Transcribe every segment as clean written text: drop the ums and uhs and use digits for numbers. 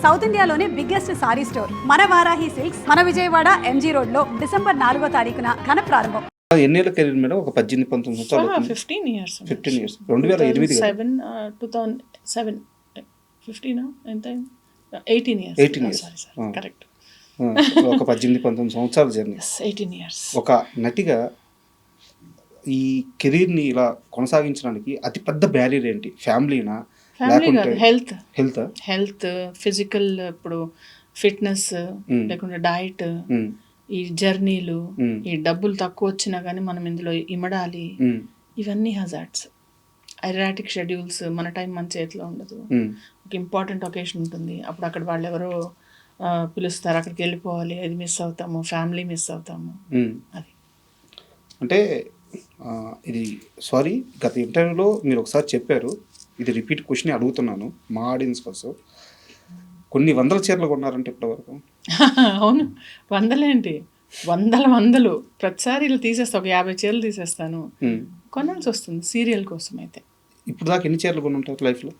South ఇండియాలోనే biggest sorry store మన Varahi silks మన విజయవాడ ఎంజీ రోడ్ లో డిసెంబర్ 4వ తారీఖున ఘన ప్రారంభం. ఎన్నేళ్ళ కెరీర్ మేడం? ఒక 18-19 సంవత్సరాలు. 15 years. 15 years. 2008 7 2007 15 ఎంత 18 years. 18 years. Sorry correct. ఒక 18-19 సంవత్సరాల జర్నీ. 18 years. ఒక నటిగా ఈ కెరీర్ని ఇలా కొనసాగించడానికి అతి పెద్ద బ్యారియర్ ఏంటి? ఫ్యామిలీనా లేకుంటే హెల్త్ ఫిజికల్, ఇప్పుడు ఫిట్నెస్, లేకుంటే డైట్, ఈ జర్నీలు, ఈ డబ్బులు తక్కువ వచ్చినా కానీ మనం ఇందులో ఇమడాలి, ఇవన్నీ హజార్డ్స్. ఐరాటిక్ షెడ్యూల్స్, మన టైం మన చేతిలో ఉండదు. ఒక ఇంపార్టెంట్ ఒకేషన్ ఉంటుంది, అప్పుడు అక్కడ వాళ్ళు ఎవరో పిలుస్తారు, అక్కడికి వెళ్ళిపోవాలి, అది మిస్ అవుతాము, ఫ్యామిలీ మిస్ అవుతాము. అది అంటే ఇది సారీ, గత ఇంటర్వ్యూలో మీరు ఒకసారి చెప్పారు, ఇది రిపీట్ క్వశ్చన్ అడుగుతున్నాను మా ఆడియన్స్ కోసం. కొన్ని వందల చీరలు కొన్నారంటే ఇప్పటివరకు? అవును, వందలేంటి, వందలు ప్రతిసారి ఇలా తీసేస్తా, ఒక 50 చీరలు తీసేస్తాను, కొనాల్సి వస్తుంది సీరియల్ కోసం. అయితే ఇప్పుడు దాకా ఎన్ని చీరలు కొని ఉంటారు లైఫ్లో?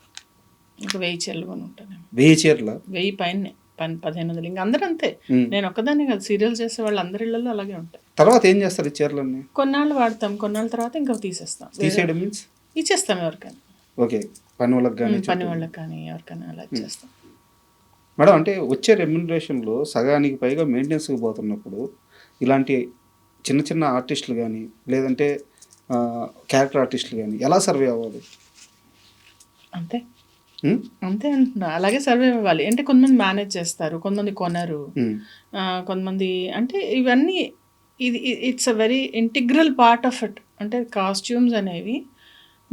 ఒక 1000 చీరలు కొని ఉంటాను. 1000 చీరల? 1000 పైన 1500. ఇంకా అందరూ అంతే, నేను ఒక్కదాన్ని కాదు, సీరియల్ చేసే వాళ్ళు అందరి ఇళ్ళల్లో అలాగే ఉంటాయి. తర్వాత ఏం చేస్తారు ఈ చీరలన్నీ? కొన్నాళ్ళు వాడతాం, కొన్నాళ్ళ తర్వాత ఇంకా తీసేస్తాం. తీసేయడం మీన్స్ ఇచ్చేస్తాం ఎవరికైనా. ఓకే, పని వాళ్ళకి కానీ ఎవరికైనా అలా ఇచ్చేస్తాం. మేడం, అంటే వచ్చే రెమ్యునరేషన్లో సగానికి పైగా మెయింటెనెన్స్కి పోతున్నప్పుడు ఇలాంటి చిన్న చిన్న ఆర్టిస్టులు కానీ లేదంటే క్యారెక్టర్ ఆర్టిస్టులు కానీ ఎలా సర్వే అవ్వాలి? అంతే అంటున్నా, అలాగే సర్వే అవ్వాలి. అంటే కొంతమంది మేనేజ్ చేస్తారు, కొంతమంది కొనరు, కొంతమంది అంటే ఇవన్నీ ఇది it's a very integral part of it. అంటే కాస్ట్యూమ్స్ అనేవి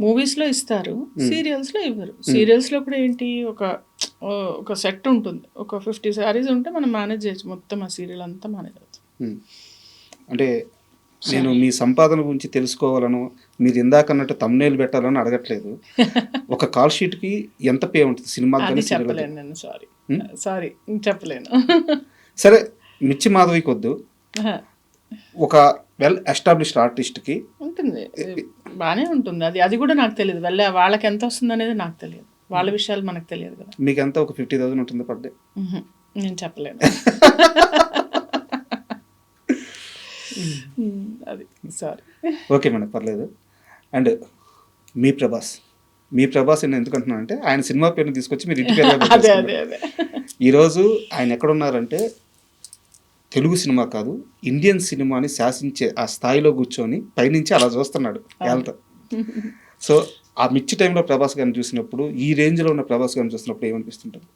మూవీస్లో ఇస్తారు, సీరియల్స్లో ఇవ్వరు. సీరియల్స్లో కూడా ఏంటి, ఒక సెట్ ఉంటుంది, ఒక 50 sarees ఉంటే మనం మేనేజ్ చేయొచ్చు, మొత్తం ఆ సీరియల్ అంతా మేనేజ్ అవుతుంది. అంటే నేను మీ సంపాదన గురించి తెలుసుకోవాలను, మీరు ఇందాక అన్నట్టు తమ్నేల్ పెట్టాలని అడగట్లేదు. ఒక కాల్ షీట్కి ఎంత పే ఉంటుంది సినిమా? చెప్పలేను నేను, సారీ చెప్పలేను. సరే, మిర్చి మాధవికి వద్దు, ఒక వెల్ ఎస్టాబ్లిష్డ్ ఆర్టిస్ట్కి ఉంటుంది, బాగానే ఉంటుంది. అది కూడా నాకు తెలియదు, వాళ్ళకి ఎంత వస్తుంది అనేది నాకు తెలియదు, వాళ్ళ విషయాలు మనకు తెలియదు కదా. మీకు ఎంత ఒక 50,000 ఉంటుంది పర్ డే? నేను చెప్పలేను. అది సారీ. ఓకే మేడం, పర్లేదు. అండ్ మీ ప్రభాస్ నేను ఎందుకంటున్నాను అంటే, ఆయన సినిమా పేరుని తీసుకొచ్చి మీరు ఇంటి పేరు. ఈరోజు ఆయన ఎక్కడున్నారంటే, తెలుగు సినిమా కాదు ఇండియన్ సినిమాని శాసించే ఆ స్థాయిలో కూర్చొని పైనుంచి అలా చూస్తున్నాడు వాళ్ళతో. సో ఆ మిర్చి టైంలో ప్రభాస్ గారిని చూసినప్పుడు, ఈ రేంజ్లో ఉన్న ప్రభాస్ గారిని చూసినప్పుడు ఏమనిపిస్తుంటుంది?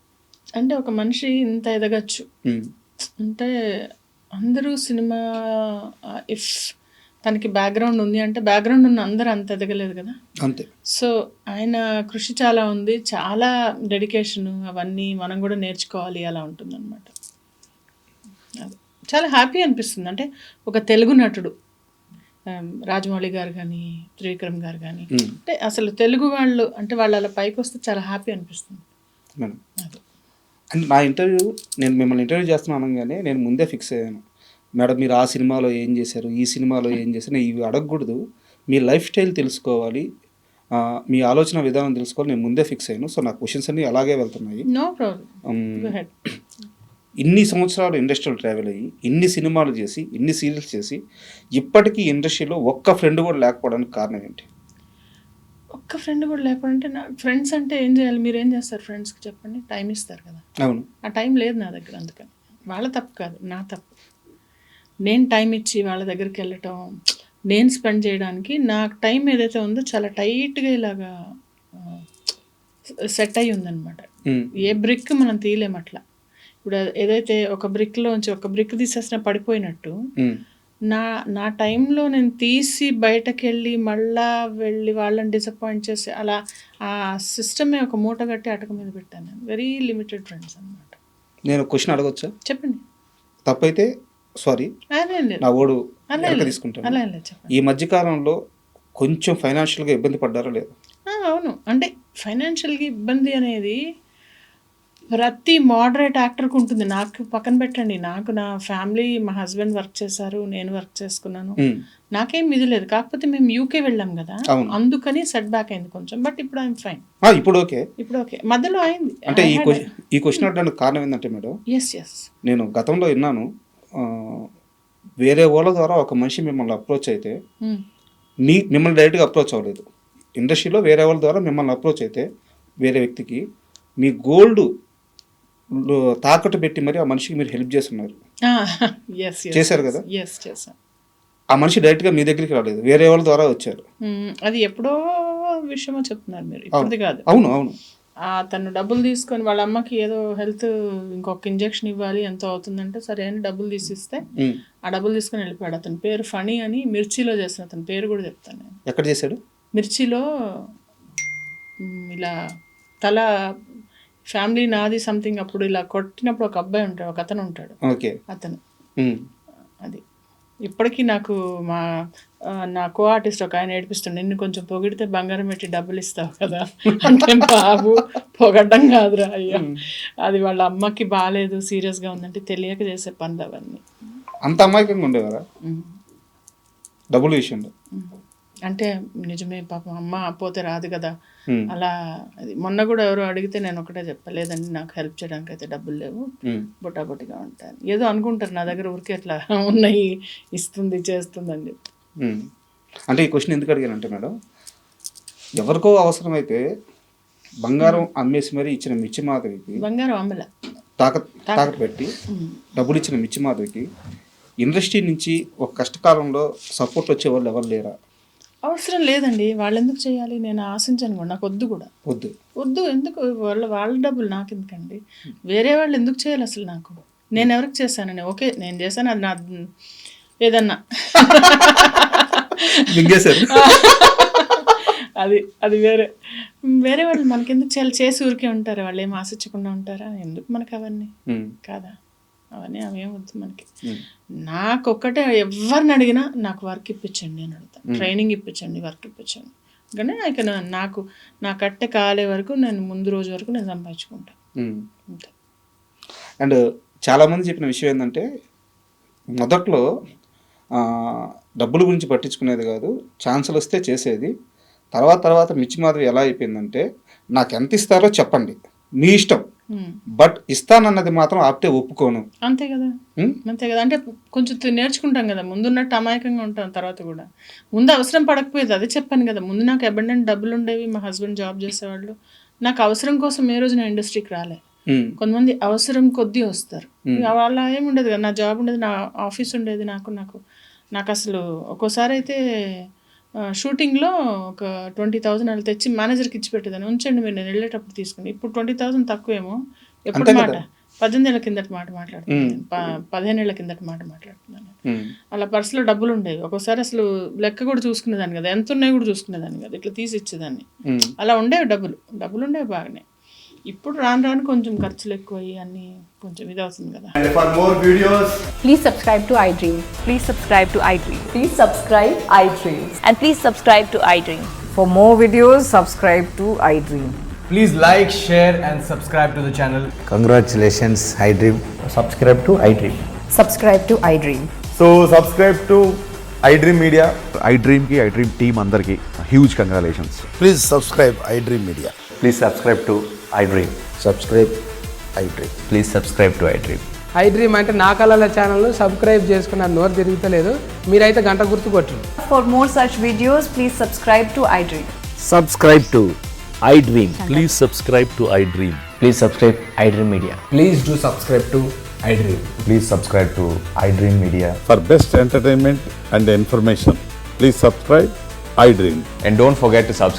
అంటే ఒక మనిషి ఇంత ఎదగచ్చు అంటే, అందరూ సినిమా ఇఫ్ తనకి బ్యాక్గ్రౌండ్ ఉంది అంటే, బ్యాక్గ్రౌండ్ ఉన్న అందరూ అంత ఎదగలేదు కదా. అంతే. సో ఆయన కృషి చాలా ఉంది, చాలా డెడికేషన్, అవన్నీ మనం కూడా నేర్చుకోవాలి, అలా ఉంటుందన్నమాట. అది చాలా హ్యాపీ అనిపిస్తుంది. అంటే ఒక తెలుగు నటుడు, రాజమౌళి గారు కానీ, త్రివిక్రమ్ గారు కానీ, అంటే అసలు తెలుగు వాళ్ళు అంటే వాళ్ళు అలా పైకి వస్తే చాలా హ్యాపీ అనిపిస్తుంది మేడం. అంటే నా ఇంటర్వ్యూ, నేను మిమ్మల్ని ఇంటర్వ్యూ చేస్తున్నాను అనగానే నేను ముందే ఫిక్స్ అయ్యాను, మేడం మీరు ఆ సినిమాలో ఏం చేశారు, ఈ సినిమాలో ఏం చేశారు, నేను ఇవి అడగకూడదు, మీ లైఫ్ స్టైల్ తెలుసుకోవాలి, మీ ఆలోచన విధానం తెలుసుకోవాలి, నేను ముందే ఫిక్స్ అయ్యాను. సో నా క్వశ్చన్స్ అన్నీ అలాగే వెళ్తున్నాయి. No problem. ఇన్ని సంవత్సరాలు ఇండస్ట్రీలో ట్రావెల్ అయ్యి, ఇన్ని సినిమాలు చేసి, ఇన్ని సీరియల్స్ చేసి, ఇప్పటికీ ఇండస్ట్రీలో ఒక్క ఫ్రెండ్ కూడా లేకపోవడానికి కారణం ఏంటి? ఒక్క ఫ్రెండ్ కూడా లేకపోతే, నా ఫ్రెండ్స్ అంటే ఏం చేయాలి, మీరు ఏం చేస్తారు ఫ్రెండ్స్కి చెప్పండి? టైం ఇస్తారు కదా. అవును, ఆ టైం లేదు నా దగ్గర, అందుకని వాళ్ళ తప్పు కాదు, నా తప్పు. నేను టైం ఇచ్చి వాళ్ళ దగ్గరికి వెళ్ళటం, నేను స్పెండ్ చేయడానికి నాకు టైం ఏదైతే ఉందో చాలా టైట్గా ఇలాగా సెట్ అయ్యి ఉందన్నమాట. ఏ బ్రిక్ మనం తీయలేము అట్లా. ఇప్పుడు ఏదైతే ఒక బ్రిక్లోంచి ఒక బ్రిక్ తీసేసినా పడిపోయినట్టు, నా టైంలో నేను తీసి బయటకు మళ్ళా వెళ్ళి వాళ్ళని డిసప్పాయింట్ చేసి, అలా ఆ సిస్టమే ఒక మూట కట్టి అటక మీద పెట్టాను. నేను వెరీ లిమిటెడ్ ఫ్రెండ్స్ అనమాట. నేను క్వశ్చన్ అడగొచ్చా? చెప్పండి. తప్పైతే సారీ, నా ఓడు తీసుకుంటాను. అలా ఈ మధ్యకాలంలో కొంచెం ఫైనాన్షియల్గా ఇబ్బంది పడ్డారో లేదు? అవును, అంటే ఫైనాన్షియల్గా ఇబ్బంది అనేది ప్రతి మోడరేట్ యాక్టర్కి ఉంటుంది. నాకు పక్కన పెట్టండి, నాకు నా ఫ్యామిలీ, మా హస్బెండ్ వర్క్ చేశారు, నేను వర్క్ చేసుకున్నాను, నాకేం ఇది లేదు. కాకపోతే మేము యూకే వెళ్ళాం కదా, అందుకని సెట్ బ్యాక్ అయింది కొంచెం. బట్ ఇప్పుడు ఐఎమ్ ఫైన్. ఇప్పుడు ఓకే, ఇప్పుడు ఓకే. మధ్యలో అయింది. అంటే ఈ క్వశ్చన్ అడగడానికి కారణం ఏంటంటే మేడం, ఎస్ నేను గతంలో విన్నాను, వేరే వాళ్ళ ద్వారా ఒక మనిషి మిమ్మల్ని అప్రోచ్ అయితే మిమ్మల్ని డైరెక్ట్గా అప్రోచ్ అవ్వలేదు, ఇండస్ట్రీలో వేరే వాళ్ళ ద్వారా మిమ్మల్ని అప్రోచ్ అయితే వేరే వ్యక్తికి మీ గోల్డ్ తాకట్టు పెట్టి మరి ఆ మనిషికి మీరు హెల్ప్ చేస్తున్నారు, చేశారు కదా? చేశాను. ఆ మనిషి డైరెక్ట్గా మీ దగ్గరికి రాలేదు, వేరే వాళ్ళ ద్వారా వచ్చారు. అది ఎప్పుడో విషయమో చెప్తున్నారు మీరు, ఇప్పుడు కాదు. అవును. తను డబ్బులు తీసుకొని వాళ్ళ అమ్మకి ఏదో హెల్త్ ఇంకొక ఇంజెక్షన్ ఇవ్వాలి, ఎంతో అవుతుందంటే సరే అని డబ్బులు తీసిస్తే ఆ డబ్బులు తీసుకొని వెళ్ళిపోయాడు. అతని పేరు ఫణి అని, మిర్చిలో చేసిన అతని పేరు కూడా చెప్తాను నేను. ఎక్కడ చేశాడు? మిర్చిలో ఇలా తల ఫ్యామిలీ నాది సంథింగ్ అప్పుడు ఇలా కొట్టినప్పుడు ఒక అబ్బాయి ఉంటాడు, ఒక అతను ఉంటాడు, అతను. అది ఇప్పటికీ నాకు నా కో ఆర్టిస్ట్ ఒక ఆయన ఏడిపిస్తాడు, నిన్ను కొంచెం పొగిడితే బంగారం పెట్టి డబ్బులు ఇస్తావు కదా అంటే, బాబు పొగడ్డం కాదురా అయ్యా, అది వాళ్ళ అమ్మకి బాగాలేదు, సీరియస్గా ఉందంటే తెలియక చేసే పనులు అవన్నీ. అంత అమాయకంగా ఉండేవారా డబ్బులు విషయంలో? అంటే నిజమే, పాపం అమ్మ పోతే రాదు కదా అలా. అది మొన్న కూడా ఎవరో అడిగితే నేను ఒకటే చెప్పలేదండి, నాకు హెల్ప్ చేయడానికి అయితే డబ్బులు లేవు, బొటాబొటిగా ఉంటాను. ఏదో అనుకుంటారు నా దగ్గర ఊరికే అట్లా ఉన్నాయి, ఇస్తుంది చేస్తుందండి. అంటే ఈ క్వశ్చన్ ఎందుకు అడిగానంటే మేడం, ఎవరికో అవసరమైతే బంగారం అమ్మేసి మరి ఇచ్చిన మిర్చి మాధవికి, బంగారం అమ్మల తాకట్టు పెట్టి డబ్బులు ఇచ్చిన మిర్చి మాధవికి ఇండస్ట్రీ నుంచి ఒక కష్టకాలంలో సపోర్ట్ వచ్చే వాళ్ళు ఎవరు లేరా? అవసరం లేదండి, వాళ్ళు ఎందుకు చేయాలి, నేను ఆశించాను కూడా, నాకు వద్దు కూడా, వద్దు. ఎందుకు వాళ్ళ డబ్బులు నాకు ఎందుకండి, వేరే వాళ్ళు ఎందుకు చేయాలి అసలు నాకు? నేను ఎవరికి చేశానని, ఓకే నేను చేశాను, అది నా ఏదన్నా అది వేరే వాళ్ళు మనకెందుకు చేయాలి? చేసి ఊరికే ఉంటారా? వాళ్ళు ఏం ఆశించకుండా ఉంటారా? ఎందుకు మనకు అవన్నీ కాదా? అవన్నీ అవేం వద్దు మనకి. నాకొక్కటే, ఎవరిని అడిగినా నాకు వర్క్ ఇప్పించండి అని అడుగుతాను, ట్రైనింగ్ ఇప్పించండి, వర్క్ ఇప్పించండి. కానీ నాకు నా కట్టె కాలే వరకు నేను ముందు రోజు వరకు నేను సంపాదించుకుంటాను అంతే. అండ్ చాలామంది చెప్పిన విషయం ఏంటంటే, మొదట్లో డబ్బుల గురించి పట్టించుకునేది కాదు, ఛాన్సులు వస్తే చేసేది. తర్వాత మిర్చి మాధవి ఎలా అయిపోయిందంటే, నాకు ఎంత ఇస్తారో చెప్పండి, మీ ఇష్టం, బట్ ఇస్తానన్నది మాత్రం ఆపితే ఒప్పుకోను. అంతే కదా. అంటే కొంచెం నేర్చుకుంటాం కదా, ముందున్నట్టు అమాయకంగా ఉంటాం. తర్వాత కూడా ముందు అవసరం పడకపోయేది, అదే చెప్పాను కదా, ముందు నాకు అబండెంట్ డబ్బులు ఉండేవి, మా హస్బెండ్ జాబ్ చేసేవాళ్ళు. నాకు అవసరం కోసం ఏ రోజు నా ఇండస్ట్రీకి రాలే. కొంతమంది అవసరం కొద్దీ వస్తారు, వాళ్ళ ఏముండేది కదా, నా జాబ్ ఉండేది, నా ఆఫీస్ ఉండేది, నాకు అసలు ఒక్కోసారి అయితే షూటింగ్లో ఒక 20,000 అలా తెచ్చి మేనేజర్కి ఇచ్చి పెట్టేదాన్ని, ఉంచండి మీరు, నేను వెళ్ళేటప్పుడు తీసుకుని. ఇప్పుడు 20,000 తక్కువేమో. ఎప్పుడు మాట 18 ఏళ్ల కిందటి మాట మాట్లాడుతున్నాను, 15 ఏళ్ల కిందటి మాట మాట్లాడుతున్నాను. అలా పర్సులో డబ్బులు ఉండేవి, ఒక్కోసారి అసలు లెక్క కూడా చూసుకునేదాన్ని కదా, ఎంత ఉన్నాయి కూడా చూసుకునేదాన్ని కదా, ఇట్లా తీసి ఇచ్చేదాన్ని. అలా ఉండేవి డబ్బులు ఉండేవి బాగానే. ఇప్పుడు రాను కొంచెం ఖర్చులు ఎక్కువయ్యి అన్ని కొంచెం ఇది అవుతుంది కదా. For more videos, please subscribe to iDream. Please subscribe to iDream. Please subscribe iDream. And please subscribe to iDream. For more videos, subscribe to iDream. please like, share and subscribe to the channel. Congratulations, iDream. Subscribe to iDream. Subscribe to iDream. So subscribe to iDream Media. iDream ki iDream team andarki huge congratulations. Please subscribe iDream Media. Please subscribe to iDream. Subscribe iDream. Please subscribe to iDream. iDream అంటే నా కళల channel subscribe చేసుకున్న నోరు తిరుగుతలేదు, మీరైతే గంట గుర్తు కొట్టండి. For more such videos, please subscribe to iDream. Subscribe to iDream. Please subscribe to iDream. Please subscribe iDream Media. Please do subscribe to iDream. Please subscribe to iDream Media. For best entertainment and information, please subscribe iDream. And don't forget to subscribe